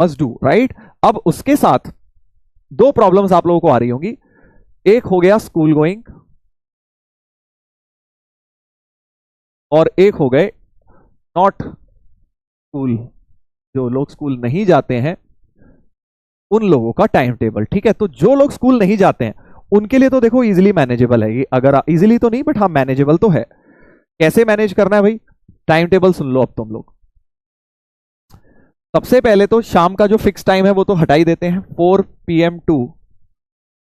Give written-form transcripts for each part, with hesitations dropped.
Must do, right. अब उसके साथ दो प्रॉब्लम्स आप लोगों को आ रही होंगी। एक हो गया स्कूल गोइंग और एक हो गए नॉट स्कूल, जो लोग स्कूल नहीं जाते हैं उन लोगों का टाइम टेबल। ठीक है, तो जो लोग स्कूल नहीं जाते हैं उनके लिए तो देखो इजीली मैनेजेबल है ये, अगर इजीली तो नहीं बट हाँ मैनेजेबल तो है। कैसे मैनेज करना है भाई, टाइम टेबल सुन लो अब तुम लोग। सबसे पहले तो शाम का जो फिक्स टाइम है वो तो हटा ही देते हैं, 4 PM टू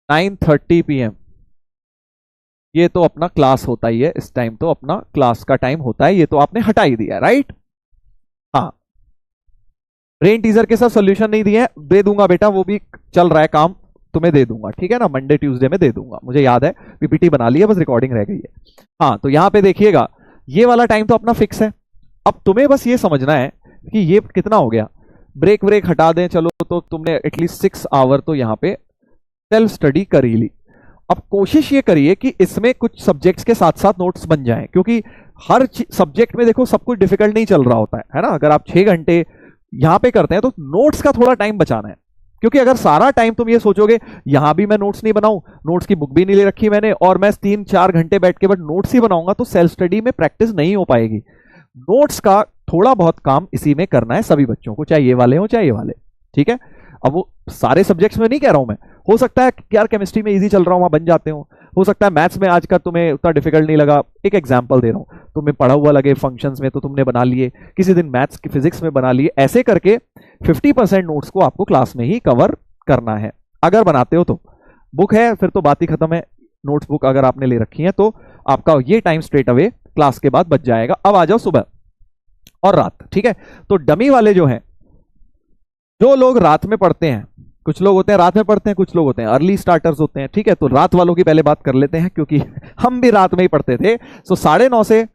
9:30 PM। ये तो अपना क्लास होता ही है, इस टाइम तो अपना क्लास का टाइम होता है, ये तो आपने हटा ही दिया, राइट। हाँ, ब्रेन टीजर के साथ सॉल्यूशन नहीं दिए, दे दूंगा बेटा, वो भी चल रहा है काम, तुम्हें दे दूंगा, ठीक है ना, मंडे ट्यूसडे में दे दूंगा, मुझे याद है, पीपीटी बना ली है, बस रिकॉर्डिंग रह गई है। हाँ, तो यहां पे देखिएगा ये वाला टाइम तो अपना फिक्स है। अब तुम्हें बस ये समझना है कि ये कितना हो गया, ब्रेक ब्रेक हटा दें चलो, तो तुमने एटलीस्ट 6 आवर तो यहाँ पे सेल्फ स्टडी कर ही ली। अब कोशिश ये करिए कि इसमें कुछ सब्जेक्ट्स के साथ साथ नोट्स बन जाएं, क्योंकि हर सब्जेक्ट में देखो सब कुछ डिफिकल्ट नहीं चल रहा होता है ना। अगर आप 6 घंटे यहां पे करते हैं तो नोट्स का थोड़ा टाइम बचाना है, क्योंकि अगर सारा टाइम तुम ये सोचोगे यहां भी मैं नोट्स नहीं बनाऊं, नोट्स की बुक भी नहीं ले रखी मैंने और मैं 3-4 घंटे बैठ के बट नोट्स ही बनाऊंगा, तो सेल्फ स्टडी में प्रैक्टिस नहीं हो पाएगी। नोट्स का थोड़ा बहुत काम इसी में करना है सभी बच्चों को, चाहे ये वाले हो चाहे ये वाले, ठीक है। अब वो सारे सब्जेक्ट्स में नहीं कह रहा हूं मैं, हो सकता है कि यार केमिस्ट्री में इजी चल रहा हूं वहां बन जाते हो सकता है मैथ्स में आज का तुम्हें उतना डिफिकल्ट नहीं लगा, एक एग्जांपल दे रहा हूं, तुम्हें पढ़ा हुआ लगे फंक्शंस में तो तुमने बना लिए, किसी दिन मैथ्स की फिजिक्स में बना लिए, ऐसे करके 50% नोट्स को आपको क्लास में ही कवर करना है। अगर बनाते हो तो बुक है फिर तो बात ही खत्म है, नोट्स बुक अगर आपने ले रखी है तो आपका ये टाइम स्ट्रेट अवे क्लास के बाद बच जाएगा। अब आ जाओ सुबह और रात, ठीक है। तो डमी वाले जो हैं, जो लोग रात में पढ़ते हैं, कुछ लोग होते हैं रात में पढ़ते हैं, कुछ लोग होते हैं अर्ली स्टार्टर्स होते हैं, ठीक है। तो रात वालों की पहले बात कर लेते हैं, क्योंकि हम भी रात में ही पढ़ते थे। सो 9:30 से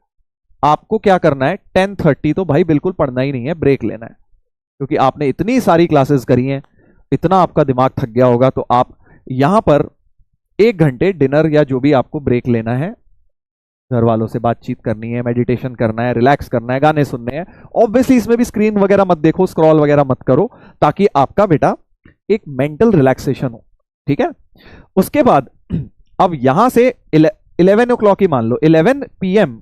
आपको क्या करना है, 10:30 तो भाई बिल्कुल पढ़ना ही नहीं है, ब्रेक लेना है, क्योंकि आपने इतनी सारी क्लासेस करी हैं, इतना आपका दिमाग थक गया होगा, तो आप यहां पर 1 घंटे डिनर या जो भी आपको ब्रेक लेना है, घर वालों से बातचीत करनी है, मेडिटेशन करना है, रिलैक्स करना है, गाने सुनने हैं। ऑब्वियसली इसमें भी स्क्रीन वगैरह मत देखो, स्क्रॉल वगैरह मत करो, ताकि आपका बेटा एक मेंटल रिलैक्सेशन हो, ठीक है। उसके बाद अब यहां से 11 o'clock ही मान लो, 11 PM।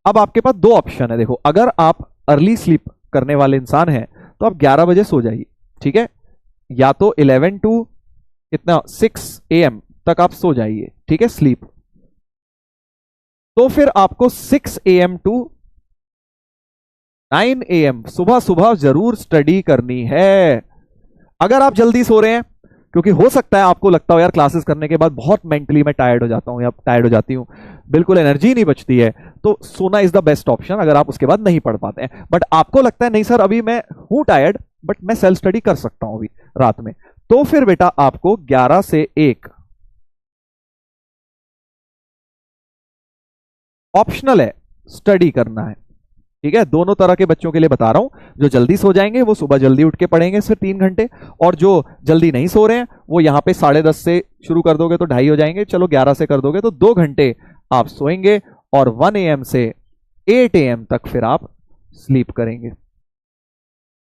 अब आपके पास दो ऑप्शन है, देखो, अगर आप अर्ली स्लीप करने वाले इंसान हैं तो आप 11 बजे सो जाइए, ठीक है, या तो 11 टू कितना 6 AM तक आप सो जाइए, ठीक है, स्लीप। तो फिर आपको 6 AM टू 9 AM सुबह सुबह जरूर स्टडी करनी है। अगर आप जल्दी सो रहे हैं, क्योंकि हो सकता है आपको लगता हो यार क्लासेस करने के बाद बहुत मेंटली मैं टायर्ड हो जाता हूं या टायर्ड हो जाती हूं, बिल्कुल एनर्जी नहीं बचती है, तो सोना इज द बेस्ट ऑप्शन अगर आप उसके बाद नहीं पढ़ पाते हैं। बट आपको लगता है नहीं सर अभी मैं हूं टायर्ड बट मैं सेल्फ स्टडी कर सकता हूं अभी रात में, तो फिर बेटा आपको 11 से 1 ऑप्शनल है, स्टडी करना है, ठीक है। दोनों तरह के बच्चों के लिए बता रहा हूं, जो जल्दी सो जाएंगे वो सुबह जल्दी उठ के पढ़ेंगे सिर्फ 3 घंटे, और जो जल्दी नहीं सो रहे हैं वो यहां पे 10:30 से शुरू कर दोगे तो 2:30 हो जाएंगे, चलो 11 से कर दोगे तो 2 घंटे आप सोएंगे, और 1 AM से 8 AM तक फिर आप स्लीप करेंगे।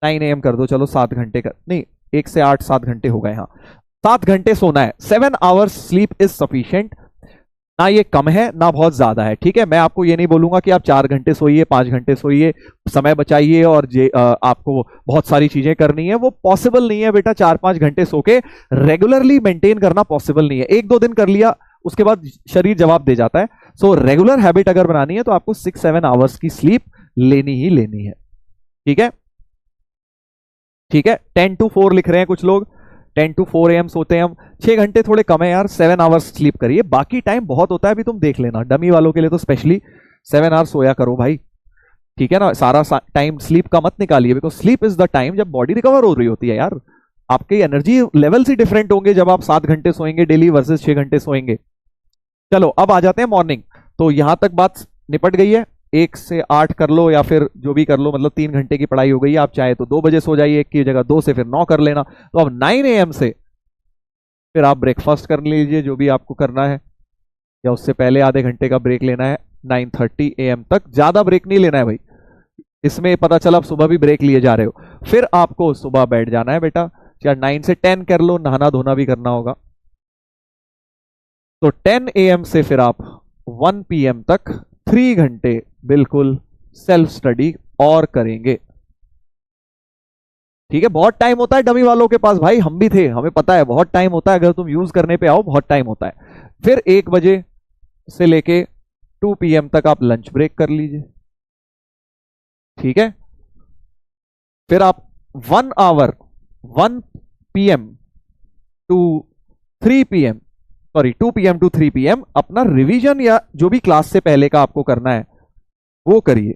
9 AM कर दो, चलो 7 घंटे का नहीं, 1 से 8 7 घंटे हो गए, हाँ 7 घंटे सोना है। 7 आवर्स स्लीप इज सफिशिएंट, ना ये कम है ना बहुत ज्यादा है, ठीक है। मैं आपको ये नहीं बोलूंगा कि आप 4 घंटे सोइए, 5 घंटे सोइए, समय बचाइए और आपको बहुत सारी चीजें करनी है, वो पॉसिबल नहीं है बेटा। 4-5 घंटे सो के रेगुलरली मेंटेन करना पॉसिबल नहीं है, 1-2 दिन कर लिया उसके बाद शरीर जवाब दे जाता है। सो रेगुलर हैबिट अगर बनानी है तो आपको 6-7 आवर्स की स्लीप लेनी ही लेनी है, ठीक है, ठीक है। 10 to 4 लिख रहे हैं कुछ लोग, 10 to 4 AM सोते हैं हम, 6 घंटे थोड़े कम है यार, 7 आवर्स स्लीप करिए, बाकी टाइम बहुत होता है, अभी तुम देख लेना, डमी वालों के लिए तो स्पेशली 7 आवर्स सोया करो भाई, ठीक है ना। सारा टाइम स्लीप का मत निकालिए, because sleep is the time जब बॉडी रिकवर हो रही होती है यार। आपके एनर्जी लेवल्स ही डिफरेंट होंगे जब आप 7 घंटे सोएंगे डेली वर्सेस 6 घंटे सोएंगे। चलो अब आ जाते हैं मॉर्निंग, तो यहां तक बात निपट गई है, 1 से 8 कर लो या फिर जो भी कर लो, मतलब 3 घंटे की पढ़ाई हो गई है। आप चाहे तो 2 बजे सो जाइए, 1 की जगह 2 से फिर 9 कर लेना। तो अब 9 AM से फिर आप ब्रेकफास्ट कर लीजिए जो भी आपको करना है, या उससे पहले आधे घंटे का ब्रेक लेना है, 9:30 AM तक। ज्यादा ब्रेक नहीं लेना है भाई, इसमें पता चला आप सुबह भी ब्रेक लिए जा रहे हो, फिर आपको सुबह बैठ जाना है बेटा, या 9 से 10 कर लो, नहाना धोना भी करना होगा। तो 10 AM से फिर आप 1 PM तक 3 घंटे बिल्कुल सेल्फ स्टडी और करेंगे। ठीक है, बहुत टाइम होता है डमी वालों के पास, भाई हम भी थे, हमें पता है बहुत टाइम होता है, अगर तुम यूज करने पे आओ बहुत टाइम होता है। फिर 1 बजे से लेके 2 PM तक आप लंच ब्रेक कर लीजिए। ठीक है, फिर आप 1 hour 1 PM to 3 PM, sorry 2 PM to 3 PM अपना रिवीजन या जो भी क्लास से पहले का आपको करना है वो करिए,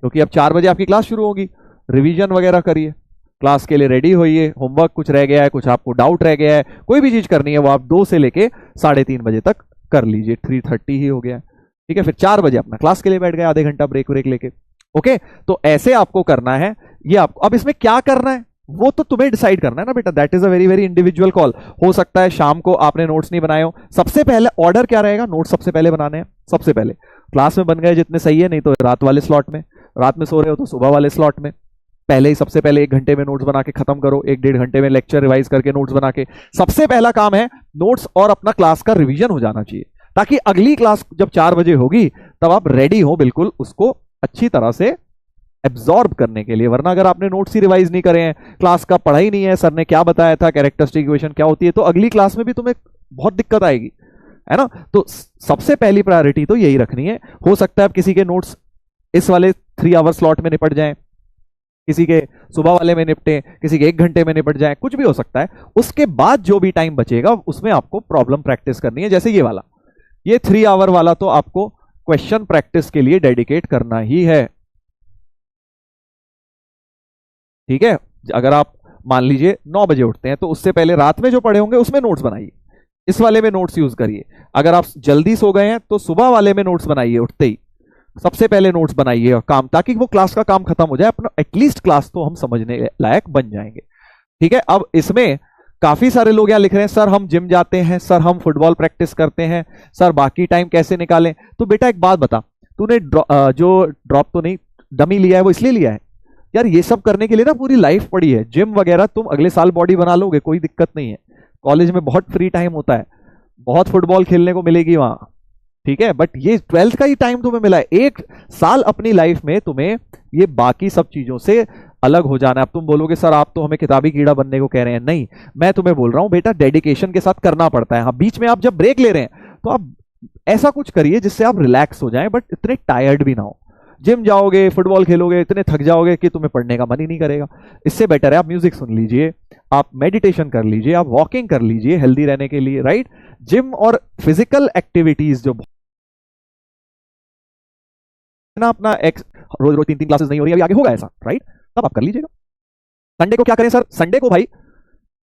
क्योंकि अब 4 बजे आपकी क्लास शुरू होगी। रिवीजन वगैरह करिए, क्लास के लिए रेडी होइए, होमवर्क कुछ रह गया है, कुछ आपको डाउट रह गया है, कोई भी चीज करनी है वो आप 2 से लेके 3:30 बजे तक कर लीजिए। 3:30 ही हो गया। ठीक है, फिर 4 बजे अपना क्लास के लिए बैठ गए, आधे घंटा ब्रेक लेके। ओके, तो ऐसे आपको करना है ये आपको। अब इसमें क्या करना है वो तो तुम्हें डिसाइड करना है ना बेटा, that is a very very individual call. हो सकता है शाम को आपने नोट्स नहीं बनाए हो, सबसे पहले ऑर्डर क्या रहेगा, नोट्स सबसे पहले बनाने हैं। सबसे पहले क्लास में बन गए जितने सही है, नहीं तो रात वाले स्लॉट में, रात में सो रहे हो तो सुबह वाले स्लॉट में। पहले ही सबसे पहले 1 घंटे में नोट्स बना के खत्म करो, 1-1.5 घंटे में लेक्चर रिवाइज करके नोट्स बना के। सबसे पहला काम है नोट्स और अपना क्लास का रिवीजन हो जाना चाहिए, ताकि अगली क्लास जब 4 बजे होगी तब आप रेडी हो बिल्कुल उसको अच्छी तरह से एब्जॉर्ब करने के लिए। वरना अगर आपने नोट्स ही रिवाइज नहीं करे हैं, क्लास का पढ़ा ही नहीं है, सर ने क्या बताया था, कैरेक्टरिस्टिक इक्वेशन क्या होती है, तो अगली क्लास में भी तुम्हें बहुत दिक्कत आएगी, है ना। तो सबसे पहली प्रायोरिटी तो यही रखनी है। हो सकता है अब किसी के नोट्स इस वाले 3 आवर स्लॉट में निपट जाएं, किसी के सुबह वाले में निपटे, किसी के 1 घंटे में निपट जाए, कुछ भी हो सकता है। उसके बाद जो भी टाइम बचेगा उसमें आपको प्रॉब्लम प्रैक्टिस करनी है। जैसे ये वाला, ये 3 आवर वाला तो आपको क्वेश्चन प्रैक्टिस के लिए डेडिकेट करना ही है। ठीक है, अगर आप मान लीजिए 9 बजे उठते हैं तो उससे पहले रात में जो पढ़े होंगे उसमें नोट्स बनाइए, इस वाले में नोट्स यूज करिए। अगर आप जल्दी सो गए हैं तो सुबह वाले में नोट्स बनाइए, उठते ही सबसे पहले नोट्स बनाइए काम, ताकि वो क्लास का काम खत्म हो जाए, अपना एटलीस्ट क्लास तो हम समझने लायक बन जाएंगे। ठीक है, अब इसमें काफी सारे लोग यहां लिख रहे हैं सर हम जिम जाते हैं, सर हम फुटबॉल प्रैक्टिस करते हैं, सर बाकी टाइम कैसे निकालें। तो बेटा एक बात बता, तूने जो ड्रॉप तो नहीं डमी लिया है वो इसलिए लिया है यार, ये सब करने के लिए ना पूरी लाइफ पड़ी है। जिम वगैरह तुम अगले साल बॉडी बना लोगे, कोई दिक्कत नहीं है। कॉलेज में बहुत फ्री टाइम होता है, बहुत फुटबॉल खेलने को मिलेगी वहां। ठीक है, बट ये 12th का ही टाइम तुम्हें मिला है, 1 साल अपनी लाइफ में तुम्हें ये बाकी सब चीजों से अलग हो जाना है। अब तुम बोलोगे सर आप तो हमें किताबी कीड़ा बनने को कह रहे हैं, नहीं, मैं तुम्हें बोल रहा हूं बेटा डेडिकेशन के साथ करना पड़ता है। हाँ, बीच में आप जब ब्रेक ले रहे हैं तो आप ऐसा कुछ करिए जिससे आप रिलैक्स हो जाएं, बट इतने टायर्ड भी ना हो। जिम जाओगे, फुटबॉल खेलोगे, इतने थक जाओगे कि तुम्हें पढ़ने का मन ही नहीं करेगा। इससे बेटर है आप म्यूजिक सुन लीजिए, आप मेडिटेशन कर लीजिए, आप वॉकिंग कर लीजिए हेल्दी रहने के लिए, राइट। जिम और फिजिकल एक्टिविटीज जो ना अपना रोज रोज 3-3 क्लासेस नहीं हो रही, अभी आगे होगा ऐसा, राइट, तब आप कर लीजिएगा। संडे को क्या करें सर, संडे को भाई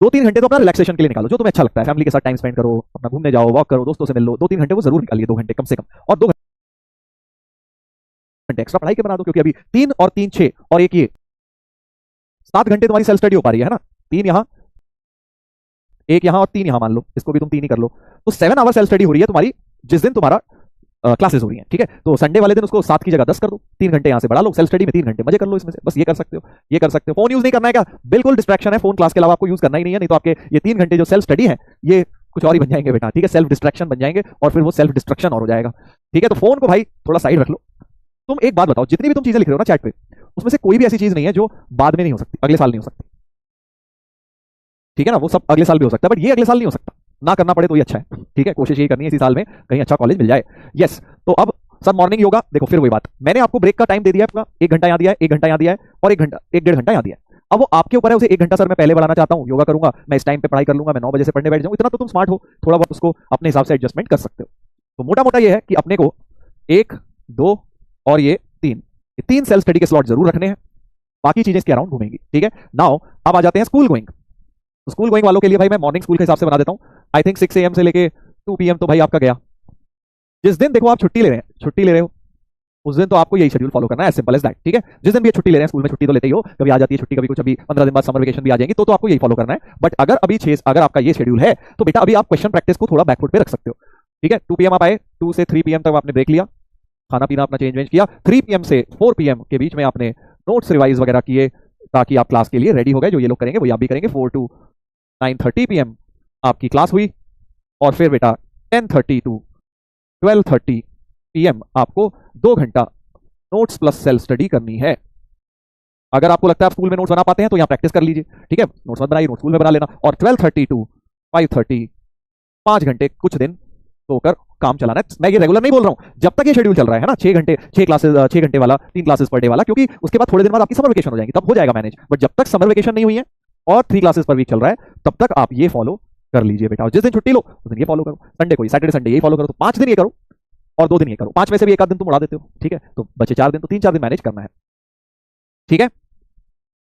2-3 घंटे तो अपना रिलैक्सेशन के लिए निकालो, जो तुम्हें अच्छा लगता है। फैमिली के साथ टाइम स्पेंड करो, अपना घूमने जाओ, वॉक करो, दोस्तों से मिल लो, 2-3 घंटे वो जरूर निकालिए, 2 घंटे कम से कम, और 2 घंटे एक्स्ट्रा पढ़ाई के बना दो, क्योंकि अभी 3 और 3 6 और 1 ये 7 घंटे तुम्हारी सेल्फ स्टडी हो पा रही है ना। 3 यहां, 1 यहां और 3 यहां, मान लो इसको भी तुम 3 ही कर लो, तो 7 आवर सेल्फ स्टडी हो रही है तुम्हारी जिस दिन तुम्हारा क्लासेस हो रही हैं। ठीक है, तो संडे वाले दिन उसको 7 की जगह 10 कर दो, 3 घंटे यहां से बढ़ा लो, सेल्फ स्टडी में 3 घंटे मजे कर लो इसमें से, बस ये कर सकते हो, ये कर सकते हो। फोन यूज नहीं करना है क्या, बिल्कुल डिस्ट्रैक्शन है, फोन क्लास के अलावा आपको यूज करना ही नहीं है, नहीं तो आपके ये 3 घंटे जो सेल्फ स्टडी है ये कुछ और ही बन जाएंगे बेटा। ठीक है, सेल्फ डिस्ट्रैक्शन बन जाएंगे और फिर वो सेल्फ डिस्ट्रक्शन और हो जाएगा। ठीक है, तो फोन को भाई थोड़ा साइड रख लो। तुम एक बात बताओ, जितनी भी तुम चीजें लिख रहे हो ना चैट पे, उसमें से कोई भी ऐसी चीज नहीं है जो बाद में नहीं हो सकती, अगले साल नहीं हो सकती। ठीक है ना, वो सब अगले साल भी हो सकता है, बट ये अगले साल नहीं हो सकता, ना करना पड़े तो ये अच्छा है। ठीक है, कोशिश यही करनी है इसी साल में कहीं अच्छा कॉलेज मिल जाए। यस, तो अब सर मॉर्निंग योगा, देखो फिर वही बात, मैंने आपको ब्रेक का टाइम दे दिया है पूरा, 1 घंटा यहां दिया है, 1 घंटा यहां दिया है और 1-1.5 घंटा यहां दिया है। अब वो आपके ऊपर है, उसे 1 घंटा सर मैं पहले बढ़ाना चाहता हूं, योगा करूंगा, मैं इस टाइम पे पढ़ाई कर लूंगा, मैं 9 बजे से पढ़ने बैठ जाऊं, इतना तो तुम स्मार्ट हो, थोड़ा बहुत उसको अपने हिसाब से एडजस्टमेंट कर सकते हो। तो मोटा मोटा ये है कि अपने को 1, 2 और ये 3 सेल्फ स्टडी के स्लॉट जरूर रखने हैं, बाकी चीजें इसके अराउंड घूमेंगी। ठीक है, नाउ अब आ जाते हैं स्कूल गोइंग। तो स्कूल गोइंग वालों के लिए भाई मैं मॉर्निंग स्कूल के हिसाब से बना देता हूं। आई थिंक 6 AM से लेके 2 PM तो भाई आपका गया। जिस दिन देखो आप छुट्टी ले रहे हो उस दिन तो आपको यही शेड्यूल फॉलो करना है, एज सिंपल एज दैट। ठीक है, जिस दिन भी छुट्टी ले रहे हैं, स्कूल में छुट्टी तो लेते ही हो, कभी आ जाती है छुट्टी, कभी कुछ, अभी 15 दिन बाद समर वेकेशन भी आ जाएंगी, तो आपको यही फॉलो करना है। बट अगर अभी अगर आपका ये शेड्यूल है तो बेटा अभी आप क्वेश्चन प्रैक्टिस को थोड़ा बैकफुट पे रख सकते हो। ठीक है, 2 PM आप आए, 2 से 3 PM तक आपने ब्रेक लिया, खाना पीना अपना चेंज वेंज किया, 3 PM से 4 PM के बीच में आपने नोट्स रिवाइज वगैरह किए ताकि आप क्लास के लिए रेडी हो गए। जो ये लोग करेंगे वही आप भी करेंगे। 4 to 9:30 PM आपकी क्लास हुई, और फिर बेटा 10:30 to 12:30 PM आपको 2 घंटा नोट्स प्लस सेल्फ स्टडी करनी है। अगर आपको लगता है आप स्कूल में नोट्स बना पाते हैं तो यहाँ प्रैक्टिस कर लीजिए, ठीक है, नोट्स मत बनाइए, नोट्स स्कूल में बना लेना। और 12:30 to 5:30 5 घंटे कुछ दिन सोकर काम चलाना है। मैं ये रेगुलर नहीं बोल रहा हूं, जब तक ये शेड्यूल चल रहा है ना, 6 घंटे 6 क्लासेस 6 घंटे वाला, 3 क्लासेस पर डे वाला, क्योंकि उसके बाद थोड़े दिन बाद आपकी समर वेकेशन हो जाएगी, तब हो जाएगा मैनेज। बट जब तक समर वेकेशन नहीं हुई है और 3 क्लासेस पर वीक चल रहा है, तब तक आप ये फॉलो कर लीजिए बेटा। और जिस दिन छुट्टी लो उस दिन ये फॉलो करो, संडे को, सैटरडे संडे ये फॉलो करो। तो 5 दिन ये करो और 2 दिन ये करो, 5 में से भी एक आध दिन तुम उड़ा देते हो, ठीक है, तो बचे 4 दिन, तो 3-4 दिन मैनेज करना है, ठीक है।